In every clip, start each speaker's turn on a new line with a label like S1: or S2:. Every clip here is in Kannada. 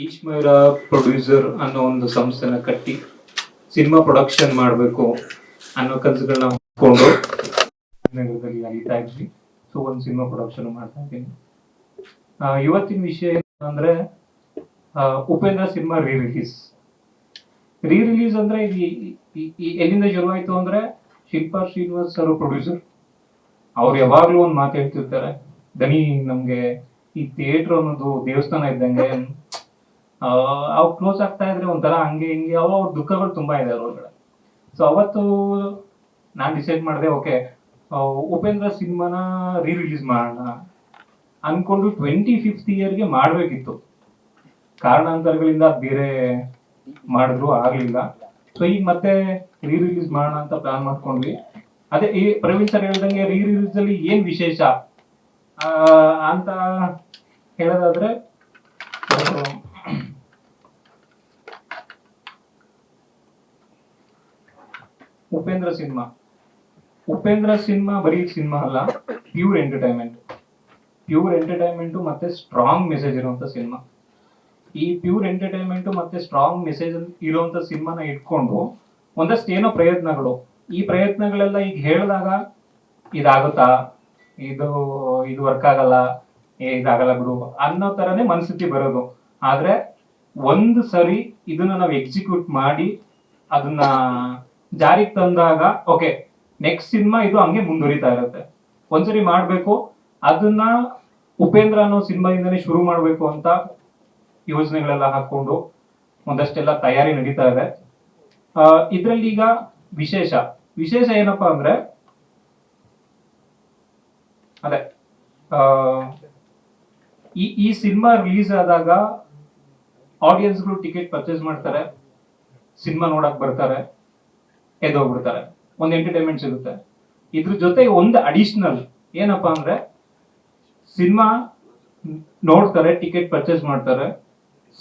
S1: ಈಶ್ವರ ಪ್ರೊಡ್ಯೂಸರ್ ಅನ್ನೋ ಒಂದು ಸಂಸ್ಥೆನ ಕಟ್ಟಿ ಸಿನಿಮಾ ಪ್ರೊಡಕ್ಷನ್ ಮಾಡಬೇಕು ಅನ್ನೋ ಕನಸುಗಳನ್ನ ಹೊಂದ್ಕೊಂಡು ನಗರದಲ್ಲಿ ಅಲಿತಾ ಇದ್ವಿ. ಸೊ ಒಂದು ಸಿನಿಮಾ ಪ್ರೊಡಕ್ಷನ್ ಮಾಡ್ತಾ ಇದ್ದೀನಿ. ಇವತ್ತಿನ ವಿಷಯ ಅಂದ್ರೆ ಉಪೇಂದ್ರ ಸಿನಿಮಾ ರೀ ರಿಲೀಸ್ ಅಂದ್ರೆ ಎಲ್ಲಿಂದ ಶುರುವಾಯ್ತು ಅಂದ್ರೆ ಶಿಲ್ಪಾ ಶ್ರೀನಿವಾಸ್ ಸರ್ ಪ್ರೊಡ್ಯೂಸರ್. ಅವ್ರು ಯಾವಾಗ್ಲೂ ಒಂದು ಮಾತು ಹೇಳ್ತಿರ್ತಾರೆ, ದನಿ ನಮ್ಗೆ ಈ ಥಿಯೇಟರ್ ಅನ್ನೋದು ದೇವಸ್ಥಾನ ಇದ್ದಂಗೆ, ಅವ್ ಕ್ಲೋಸ್ ಆಗ್ತಾ ಇದ್ರೆ ಒಂಥರ ಹಂಗೆ ಹಿಂಗೆ ಅವ್ರ ದುಃಖಗಳು ತುಂಬಾ ಇದೆ ಅವ್ರೊಳಗಡೆ. ಸೊ ಅವತ್ತು ನಾನ್ ಡಿಸೈಡ್ ಮಾಡಿದೆ, ಓಕೆ ಉಪೇಂದ್ರ ಸಿನಿಮಾನ ರಿಲೀಸ್ ಮಾಡೋಣ ಅನ್ಕೊಂಡು 25th ಇಯರ್ಗೆ ಮಾಡ್ಬೇಕಿತ್ತು. ಕಾರಣಾಂತರಗಳಿಂದ ಬೇರೆ ಮಾಡಿದ್ರು ಆಗ್ಲಿಲ್ಲ. ಸೊ ಈಗ ಮತ್ತೆ ರಿಲೀಸ್ ಮಾಡೋಣ ಅಂತ ಪ್ಲಾನ್ ಮಾಡ್ಕೊಂಡ್ವಿ. ಅದೇ ಈ ಪ್ರವೀಣ್ ಸರ್ ಹೇಳ್ದಂಗೆ ರಿಲೀಸ್ ಅಲ್ಲಿ ಏನ್ ವಿಶೇಷ ಅಂತ ಹೇಳೋದಾದ್ರೆ, ಉಪೇಂದ್ರ ಸಿನಿಮಾ ಬರೀ ಸಿನಿಮಾ ಅಲ್ಲ, ಪ್ಯೂರ್ ಎಂಟರ್ಟೈನ್ಮೆಂಟ್ ಮತ್ತೆ ಸ್ಟ್ರಾಂಗ್ ಮೆಸೇಜ್ ಇರುವಂತ ಸಿನಿಮಾ. ಈ ಪ್ಯೂರ್ ಎಂಟರ್ಟೈನ್ಮೆಂಟ್ ಮತ್ತೆ ಸ್ಟ್ರಾಂಗ್ ಮೆಸೇಜ್ ಇರುವಂತ ಸಿನಿಮಾನ ಇಟ್ಕೊಂಡು ಒಂದಷ್ಟು ಏನೋ ಪ್ರಯತ್ನಗಳು, ಈ ಪ್ರಯತ್ನಗಳೆಲ್ಲ ಈಗ ಹೇಳಿದಾಗ ಇದಾಗುತ್ತಾ, ಇದು ವರ್ಕ್ ಆಗಲ್ಲ, ಇದಾಗಲ್ಲ ಬಿಡು ಅನ್ನೋ ತರನೇ ಮನಸ್ಥಿತಿ ಬರೋದು. ಆದ್ರೆ ಒಂದು ಸರಿ ಇದನ್ನ ನಾವು ಎಕ್ಸಿಕ್ಯೂಟ್ ಮಾಡಿ ಅದನ್ನ ಜಾರಿಗೆ ತಂದಾಗ ಓಕೆ, ನೆಕ್ಸ್ಟ್ ಸಿನಿಮಾ ಇದು ಹಂಗೆ ಮುಂದುವರಿತಾ ಇರುತ್ತೆ. ಒಂದ್ಸರಿ ಮಾಡ್ಬೇಕು, ಅದನ್ನ ಉಪೇಂದ್ರ ಅನ್ನೋ ಸಿನಿಮಾದಿಂದನೇ ಶುರು ಮಾಡ್ಬೇಕು ಅಂತ ಯೋಜನೆಗಳೆಲ್ಲ ಹಾಕೊಂಡು ಒಂದಷ್ಟೆಲ್ಲ ತಯಾರಿ ನಡೀತಾ ಇದೆ. ಇದ್ರಲ್ಲಿ ಈಗ ವಿಶೇಷ ಏನಪ್ಪಾ ಅಂದ್ರೆ, ಅದೇ ಈ ಸಿನಿಮಾ ರಿಲೀಸ್ ಆದಾಗ ಆಡಿಯನ್ಸ್ಗಳು ಟಿಕೆಟ್ ಪರ್ಚೇಸ್ ಮಾಡ್ತಾರೆ, ಸಿನಿಮಾ ನೋಡಕ್ ಬರ್ತಾರೆ, ಎದ್ದೋಗ್ಬಿಡ್ತಾರೆ, ಒಂದು ಎಂಟರ್ಟೈನ್ಮೆಂಟ್ ಸಿಗುತ್ತೆ. ಇದ್ರ ಜೊತೆ ಒಂದು ಅಡಿಷನಲ್ ಏನಪ್ಪಾ ಅಂದ್ರೆ, ಸಿನಿಮಾ ನೋಡ್ತಾರೆ, ಟಿಕೆಟ್ ಪರ್ಚೇಸ್ ಮಾಡ್ತಾರೆ,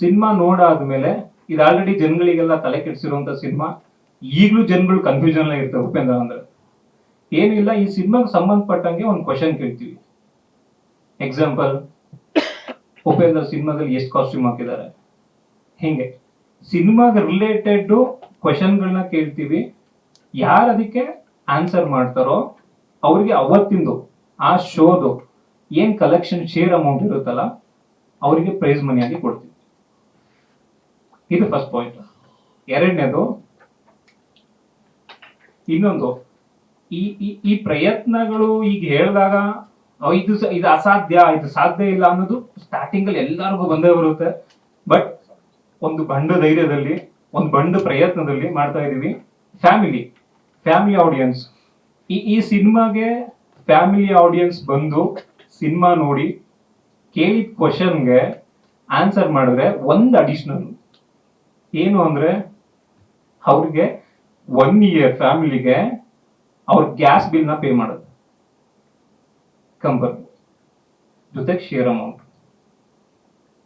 S1: ಸಿನಿಮಾ ನೋಡಾದ್ಮೇಲೆ ಇದು ಆಲ್ರೆಡಿ ಜನಗಳಿಗೆಲ್ಲ ತಲೆ ಕೆಡಿಸಿರುವಂತ ಸಿನಿಮಾ, ಈಗಲೂ ಜನಗಳು ಕನ್ಫ್ಯೂಷನ್ ಇರ್ತಾರೆ. ಉಪೇಂದ್ರ ಅಂದ್ರೆ ಏನಿಲ್ಲ, ಈ ಸಿನಿಮಾಗೆ ಸಂಬಂಧಪಟ್ಟಂಗೆ ಒಂದು ಕ್ವಶನ್ ಕೇಳ್ತೀವಿ. ಎಕ್ಸಾಂಪಲ್, ಉಪೇಂದ್ರ ಸಿನಿಮಾದಲ್ಲಿ ಎಷ್ಟು ಕಾಸ್ಟ್ಯೂಮ್ ಹಾಕಿದ್ದಾರೆ, ಹಿಂಗೆ ಸಿನಿಮಾಗೆ ರಿಲೇಟೆಡ್ ಕ್ವಶನ್ಗಳನ್ನ ಕೇಳ್ತೀವಿ. ಯಾರು ಅದಕ್ಕೆ ಆನ್ಸರ್ ಮಾಡ್ತಾರೋ ಅವ್ರಿಗೆ ಅವತ್ತಿಂದು ಆ ಶೋದು ಏನ್ ಕಲೆಕ್ಷನ್ ಶೇರ್ ಅಮೌಂಟ್ ಇರುತ್ತಲ್ಲ ಅವರಿಗೆ ಪ್ರೈಸ್ ಮನಿಯಾಗಿ ಕೊಡ್ತೀವಿ. ಇದು ಫಸ್ಟ್ ಪಾಯಿಂಟ್. ಎರಡನೇದು, ಇನ್ನೊಂದು, ಈ ಪ್ರಯತ್ನಗಳು ಈಗ ಹೇಳಿದಾಗ ಇದು ಅಸಾಧ್ಯ, ಇದು ಸಾಧ್ಯ ಇಲ್ಲ ಅನ್ನೋದು ಸ್ಟಾರ್ಟಿಂಗ್ ಅಲ್ಲಿ ಎಲ್ಲರಿಗೂ ಬಂದೇ ಬರುತ್ತೆ. ಬಟ್ ಒಂದು ಬಂಡ ಧೈರ್ಯದಲ್ಲಿ, ಒಂದು ಬಂಡ ಪ್ರಯತ್ನದಲ್ಲಿ ಮಾಡ್ತಾ ಇದೀವಿ. ಫ್ಯಾಮಿಲಿ ಆಡಿಯನ್ಸ್, ಈ ಸಿನಿಮಾಗೆ ಫ್ಯಾಮಿಲಿ ಆಡಿಯನ್ಸ್ ಬಂದು ಸಿನಿಮಾ ನೋಡಿ ಕೇಳಿದ ಕ್ವಶನ್ಗೆ ಆನ್ಸರ್ ಮಾಡಿದ್ರೆ ಒಂದು ಅಡಿಷನಲ್ ಏನು ಅಂದ್ರೆ, ಅವ್ರಿಗೆ 1 year ಫ್ಯಾಮಿಲಿಗೆ ಅವ್ರ ಗ್ಯಾಸ್ ಬಿಲ್ ನ ಪೇ ಮಾಡೋದು ಕಂಪನಿ ಜೊತೆಗೆ share amount.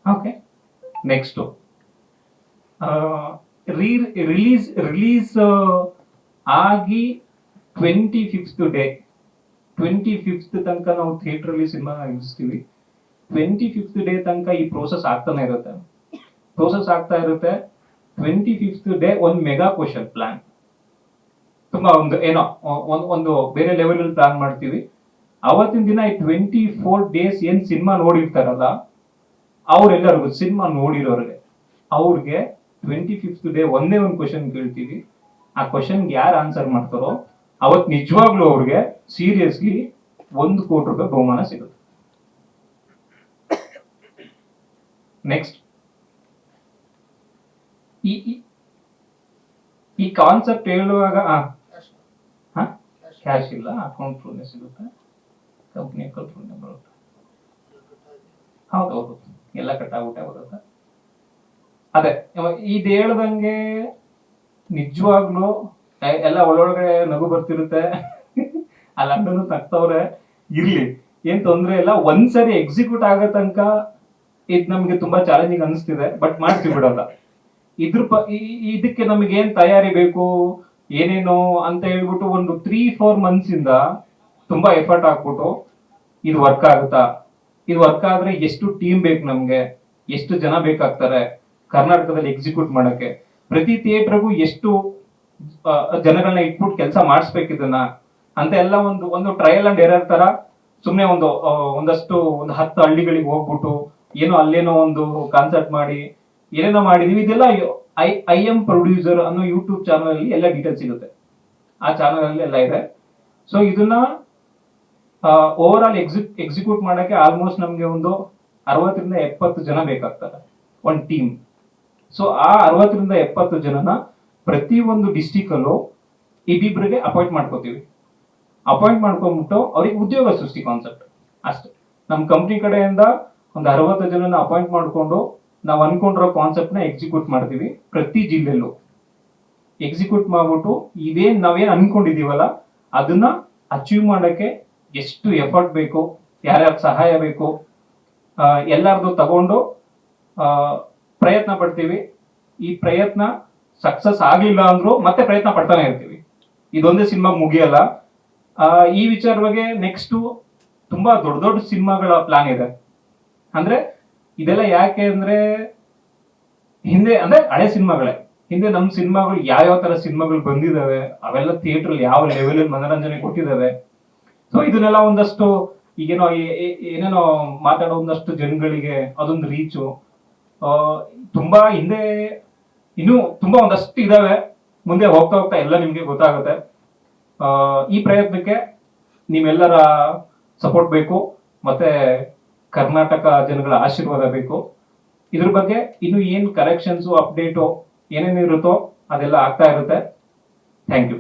S1: Okay, next release ಆಗಿ 25th ತನಕ ನಾವು ಥಿಯೇಟರ್ ಅಲ್ಲಿ ಸಿನಿಮಾ ಇಳಿಸ್ತೀವಿ. 25th ಡೇ ತನಕ ಈ ಪ್ರೋಸೆಸ್ ಆಗ್ತಾ ಇರುತ್ತೆ. 25th ಡೇ ಒಂದು ಮೆಗಾ ಕ್ವಶನ್ ಪ್ಲಾನ್, ತುಂಬಾ ಒಂದು ಬೇರೆ ಲೆವೆಲ್ ಅಲ್ಲಿ ಪ್ಲಾನ್ ಮಾಡ್ತೀವಿ. ಅವತ್ತಿನ ದಿನ ಈ 24 days ಏನ್ ಸಿನಿಮಾ ನೋಡಿರ್ತಾರಲ್ಲ ಅವ್ರೆಲ್ಲರಿಗೂ, ಸಿನಿಮಾ ನೋಡಿರೋರಿಗೆ ಅವ್ರಿಗೆ 25th ಡೇ ಒಂದೇ ಒಂದು ಕ್ವಶನ್ ಕೇಳ್ತೀವಿ. ಆ ಕ್ವಶನ್ಗೆ ಯಾರು ಆನ್ಸರ್ ಮಾಡ್ತಾರೋ ಅವತ್ ನಿಜವಾಗ್ಲೂ ಅವ್ರಿಗೆ ಸೀರಿಯಸ್ಲಿ 1 ಕೋಟಿ ರೂಪಾಯಿ ಬಹುಮಾನ ಸಿಗುತ್ತೆ. ನೆಕ್ಸ್ಟ್, ಈ ಕಾನ್ಸೆಪ್ಟ್ ಹೇಳುವಾಗ ಕ್ಯಾಶ್ ಇಲ್ಲ, ಅಕೌಂಟ್ ಥ್ರೂನೇ ಸಿಗುತ್ತೆ, ಕಂಪ್ನಿ ಅಕೌಂಟ್ ಥ್ರೂನೇ ಬರುತ್ತೆ. ಹೌದು, ಎಲ್ಲ ಕಟ್ಟಾಗ್ಬಿಟ್ಟೆ ಬರುತ್ತೆ. ಅದೇ ಇದು ಹೇಳ್ದಂಗೆ ನಿಜವಾಗ್ಲೂ ಎಲ್ಲ ಒಳೊಳಗಡೆ ನಗು ಬರ್ತಿರುತ್ತೆ. ಅಲ್ಲಿ ಅಣ್ಣನು ತಗ್ತವ್ರೆ, ಇರ್ಲಿ, ಏನ್ ತೊಂದ್ರೆ ಇಲ್ಲ. ಒಂದ್ಸರಿ ಎಕ್ಸಿಕ್ಯೂಟ್ ಆಗೋ ತನಕ ಇದು ನಮ್ಗೆ ತುಂಬಾ ಚಾಲೆಂಜಿಂಗ್ ಅನಿಸ್ತಿದೆ, ಬಟ್ ಮಾಡ್ತೀವಿ ಬಿಡಲ್ಲ. ಇದಕ್ಕೆ ನಮಗೆ ಏನ್ ತಯಾರಿ ಬೇಕು, ಏನೇನು ಅಂತ ಹೇಳ್ಬಿಟ್ಟು ಒಂದು 3-4 months ಇಂದ ತುಂಬಾ ಎಫರ್ಟ್ ಹಾಕ್ಬಿಟ್ಟು ಇದು ವರ್ಕ್ ಆದ್ರೆ ಎಷ್ಟು ಟೀಮ್ ಬೇಕು ನಮ್ಗೆ, ಎಷ್ಟು ಜನ ಬೇಕಾಗ್ತಾರೆ, ಕರ್ನಾಟಕದಲ್ಲಿ ಎಕ್ಸಿಕ್ಯೂಟ್ ಮಾಡಕ್ಕೆ. ಪ್ರತಿ ಥಿಯೇಟರ್ಗೂ ಎಷ್ಟು ಜನಗಳನ್ನ ಇಟ್ಬಿಟ್ಟು ಕೆಲಸ ಮಾಡಿಸ್ಬೇಕಿದನ್ನ ಅಂತ ಎಲ್ಲ ಒಂದು ಟ್ರಯಲ್ ಅಂಡ್ ಎರರ್ ತರ ಸುಮ್ಮನೆ ಒಂದಷ್ಟು 10 ಹಳ್ಳಿಗಳಿಗೆ ಹೋಗ್ಬಿಟ್ಟು ಏನೋ ಅಲ್ಲೇನೋ ಒಂದು ಕಾನ್ಸರ್ಟ್ ಮಾಡಿ ಏನೇನೋ ಮಾಡಿದೀವಿ. ಇದೆಲ್ಲ ಐ ಎಂ ಪ್ರೊಡ್ಯೂಸರ್ ಅನ್ನೋ ಯೂಟ್ಯೂಬ್ ಚಾನಲ್ ಅಲ್ಲಿ ಎಲ್ಲ ಡೀಟೇಲ್ಸ್ ಸಿಗುತ್ತೆ. ಆ ಚಾನಲ್ ಅಲ್ಲಿ ಎಲ್ಲ ಇದೆ. ಸೊ ಇದನ್ನ ಓವರ್ ಆಲ್ ಎಕ್ಸಿಕ್ಯೂಟ್ ಮಾಡಕ್ಕೆ ಆಲ್ಮೋಸ್ಟ್ ನಮ್ಗೆ ಒಂದು 60 ರಿಂದ 70 ಜನ ಬೇಕಾಗ್ತಾರೆ, ಒಂದು ಟೀಮ್. ಸೊ ಆ 60 ರಿಂದ 70 ಜನನ ಪ್ರತಿ ಒಂದು ಡಿಸ್ಟಿಕ್ ಅಲ್ಲೂ ಇಬ್ಬಿಬ್ರಿಗೆ ಅಪಾಯಿಂಟ್ ಮಾಡ್ಕೋತೀವಿ. ಅಪಾಯಿಂಟ್ ಮಾಡ್ಕೊಂಡ್ಬಿಟ್ಟು ಅವ್ರಿಗೆ ಉದ್ಯೋಗ ಸೃಷ್ಟಿ ಕಾನ್ಸೆಪ್ಟ್ ಅಷ್ಟೇ. ನಮ್ಮ ಕಂಪ್ನಿ ಕಡೆಯಿಂದ ಒಂದು 60 ಜನನ ಅಪಾಯಿಂಟ್ ಮಾಡ್ಕೊಂಡು ನಾವು ಅನ್ಕೊಂಡಿರೋ ಕಾನ್ಸೆಪ್ಟ್ ನ ಎಕ್ಸಿಕ್ಯೂಟ್ ಮಾಡ್ತೀವಿ. ಪ್ರತಿ ಜಿಲ್ಲೆಲ್ಲೂ ಎಕ್ಸಿಕ್ಯೂಟ್ ಮಾಡ್ಬಿಟ್ಟು ನಾವೇನ್ ಅನ್ಕೊಂಡಿದೀವಲ್ಲ ಅದನ್ನ ಅಚೀವ್ ಮಾಡಕ್ಕೆ ಎಷ್ಟು ಎಫರ್ಟ್ ಬೇಕು, ಯಾರ್ಯಾರ ಸಹಾಯ ಬೇಕು, ಎಲ್ಲಾರ್ದು ತಗೊಂಡು ಪ್ರಯತ್ನ ಪಡ್ತೀವಿ. ಈ ಪ್ರಯತ್ನ ಸಕ್ಸಸ್ ಆಗ್ಲಿಲ್ಲ ಅಂದ್ರೂ ಮತ್ತೆ ಪ್ರಯತ್ನ ಪಡ್ತಾನೆ ಇರ್ತೀವಿ. ಇದೊಂದೇ ಸಿನಿಮಾ ಮುಗಿಯಲ್ಲ. ಈ ವಿಚಾರ ಬಗ್ಗೆ ನೆಕ್ಸ್ಟ್ ತುಂಬಾ ದೊಡ್ಡ ದೊಡ್ಡ ಸಿನಿಮಾಗಳ ಪ್ಲಾನ್ ಇದೆ. ಅಂದ್ರೆ ಇದೆಲ್ಲ ಯಾಕೆ ಅಂದ್ರೆ ಹಿಂದೆ ಅಂದ್ರೆ ಹಳೆ ಸಿನಿಮಾಗಳೇ, ಹಿಂದೆ ನಮ್ಮ ಸಿನಿಮಾಗಳು ಯಾವ್ಯಾವ ತರ ಸಿನಿಮಾಗಳು ಬಂದಿದಾವೆ, ಅವೆಲ್ಲ ಥಿಯೇಟರ್ ಯಾವ ಲೆವೆಲ್ ಅಲ್ಲಿ ಮನೋರಂಜನೆ ಕೊಟ್ಟಿದ್ದಾವೆ. ಸೊ ಇದನ್ನೆಲ್ಲ ಒಂದಷ್ಟು ಈಗೇನೋ ಏನೇನೋ ಮಾತಾಡೋ ಒಂದಷ್ಟು ಜನಗಳಿಗೆ ಅದೊಂದು ರೀಚು. ತುಂಬಾ ಹಿಂದೆ ಇನ್ನೂ ತುಂಬಾ ಒಂದಷ್ಟು ಇದಾವೆ. ಮುಂದೆ ಹೋಗ್ತಾ ಹೋಗ್ತಾ ಎಲ್ಲ ನಿಮ್ಗೆ ಗೊತ್ತಾಗುತ್ತೆ. ಈ ಪ್ರಯತ್ನಕ್ಕೆ ನೀವೆಲ್ಲರ ಸಪೋರ್ಟ್ ಬೇಕು, ಮತ್ತೆ ಕರ್ನಾಟಕ ಜನಗಳ ಆಶೀರ್ವಾದ ಬೇಕು. ಇದ್ರ ಬಗ್ಗೆ ಇನ್ನು ಏನ್ ಕರೆಕ್ಷನ್ಸ್ ಅಪ್ಡೇಟು ಏನೇನಿರುತ್ತೋ ಅದೆಲ್ಲ ಆಗ್ತಾ ಇರುತ್ತೆ. Thank you.